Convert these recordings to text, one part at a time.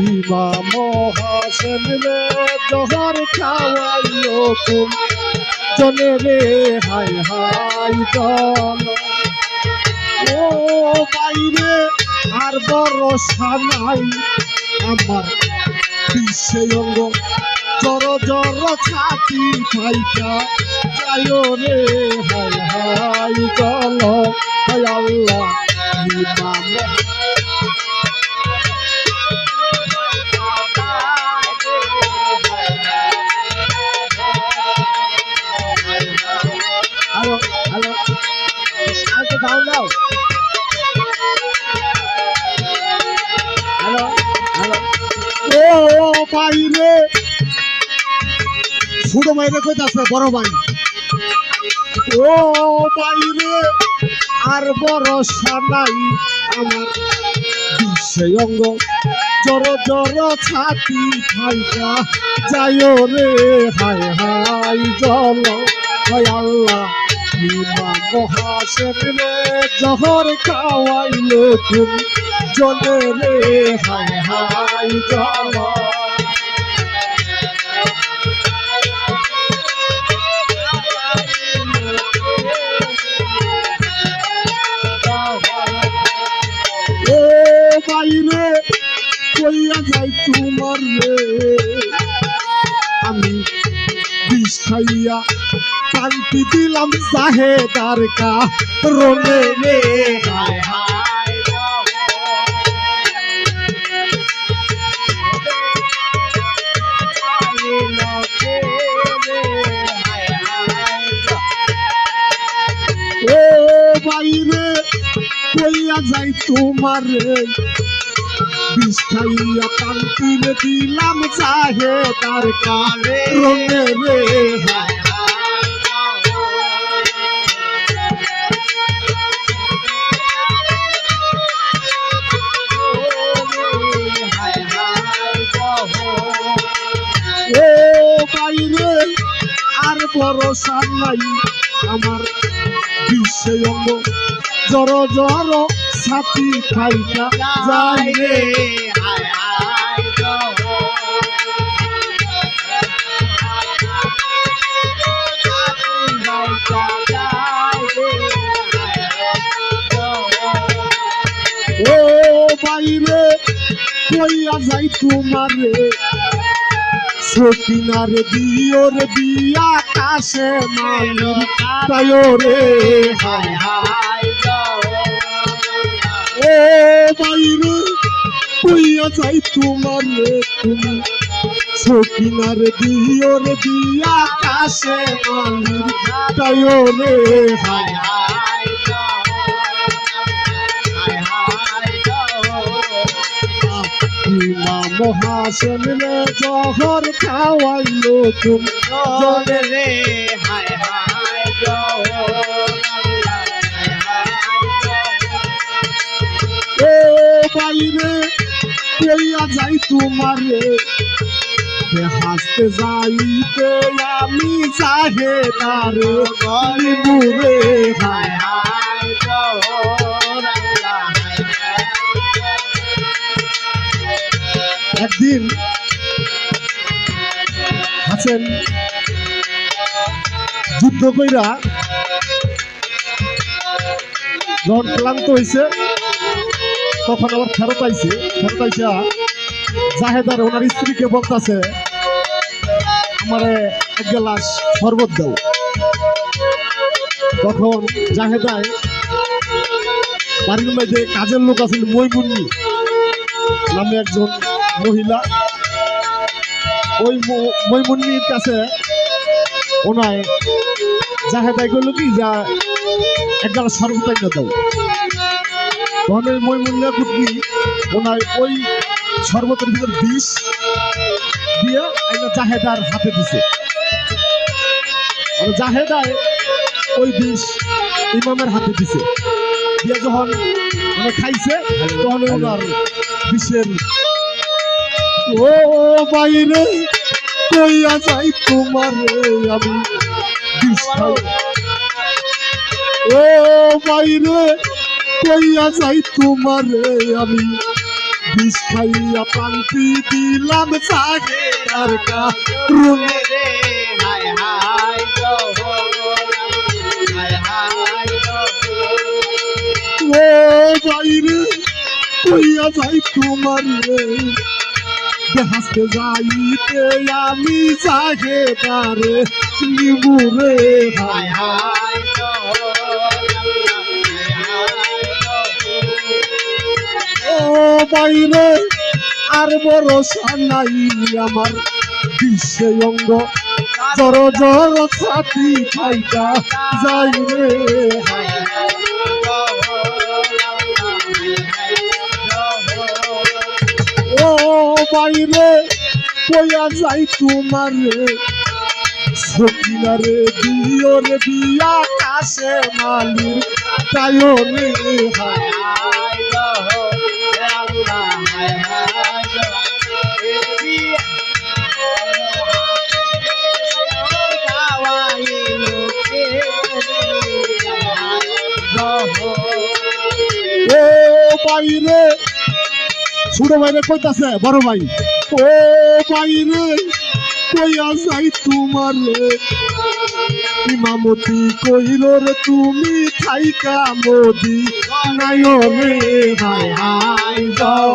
ইমাম হাসান রে জহর খাওয়াইলো কোন জনে রে হায় হায় জল ও বাইরে আর ভরসা নাই আমার বিশ্বে অঙ্গ জর জর ছাতি পাইকা যায় রে হায় হায় জল হায় আল্লাহ ইমাম হ্যালো হ্যালো আর তো দাও দাও হ্যালো হ্যালো ও বাইরে ছোট বাইরে কইতাছে বড় ভাই ও বাইরে আর ভরসা নাই আমার বিশ্বে অঙ্গ জর জর ছাতি ফাইকা যায় রে হায় হায় জল হায় আল্লাহ ইমাম হাসান রে জহর খাওয়াইলো কোন জনে রে হায় হায় জল ও বাইরে কইয়া যাই তোমার রে আমি বিষ খাইয়া শান্তি দিলাম জাহেদার কা রোনে রে হায় হায় ও বাইরে কইয়া যাই তোমার রে বিষ খাইয়া শান্তি দিলাম জাহেদার কা রোনে রে হায় আর ভরসা নাই আমার বিশ্বে অঙ্গ জর জর ছাতি ফাইকা যায় রে ও বাইরে কইয়া যাই তোমার রে সকিনার দিওর দিয়া কাশে মালির তায় রে হায় হায় ও বাইরে কইয়া যাই তোমার রে তুমি সকিনার দিওর দিয়া কাশে মালির তায় রে হায় হায় ইমাম হাসান রে জহর খাওয়াইলো কোন জনে রে হায় হায় ও বাইরে কইয়া যাই তোমার রে হাসতে যাইতে আমি জাহেদার গরিবু রে হায় হায় একদিন হাসান যুদ্ধ কইরা যখন ক্লান্ত হয়েছে তখন আবার ফেরত আইসা জাহেদার ওনার স্ত্রীকে বলতেছে আমারে এক গ্লাস শরবত দাও। তখন জাহেদায় বাড়ির মধ্যে কাজের লোক আছেন মইমুন্নি নামে একজন মহিলা, ওই মইমুন্নির কাছে ওনায় জাহেদায় কইল কি যা এক গ্লাস শরবত আইনা দাও। তখন ওই মইমুন্নিয়া কুটনি ওনায় ওই শরবতের ভিতর বিষ দিয়ে আইনা জাহেদার হাতে দিছে। জাহেদায় ওই বিষ ইমামের হাতে দিছে, দিয়ে যখন খাইছে তখন ওনার বিষের ও বাইরে কইয়া যাই তোমার আমি বিষ খাই, ও বাইরে কইয়া যাই তোমার আমি বিষ খাইয়া প্রান্তি দিলাম চাগে তার কারণে রে হায় হায় হায় হায় ও বাইরে কইয়া যাই তোমার রে হাসতে যাইতে আমি চাগে তারে নিমুরে হায় হায় ও বাইরে আর ভরসা নাই আমার বিশ্বে অঙ্গ জর জর ছাতি খাইটা যাই রে ও বাইরে কইয়া যাই তোমার রে সকিনা রে দিও রে দিয়া কাছে মালির তাইও রে হায় ও বাইরে ছোট ভাইরে কইতাছে বড় ভাই ও বাইরে কইয়া যাই তোমার রে ইমামতি কইল রে তুমি থাইকা মোদি নায়নে হায় হায় যাও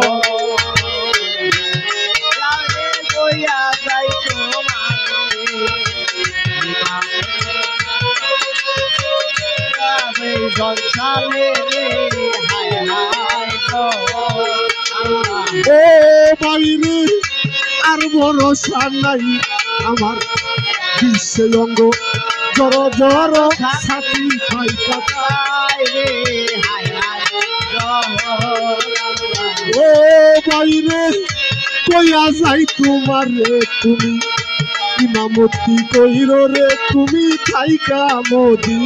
ও বাইরে আর ভরসা নাই আমার বিশ্বে অঙ্গ জর জর ছাতি খাইতা ও বাইরে কইয়া যাই তোমার রে তুমি ইমামতি কইর রে তুমি থাইকা মোদি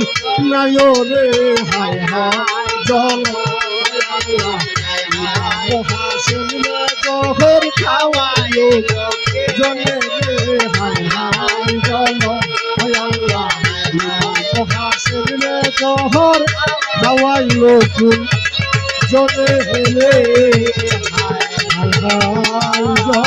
নাই রে হায় হায় জল মহাশূন্য জহর খাওয়াইও জনে রে হায় হায় জল মহাশূন্য জহর খাওয়াইও জনে রে হায় হায়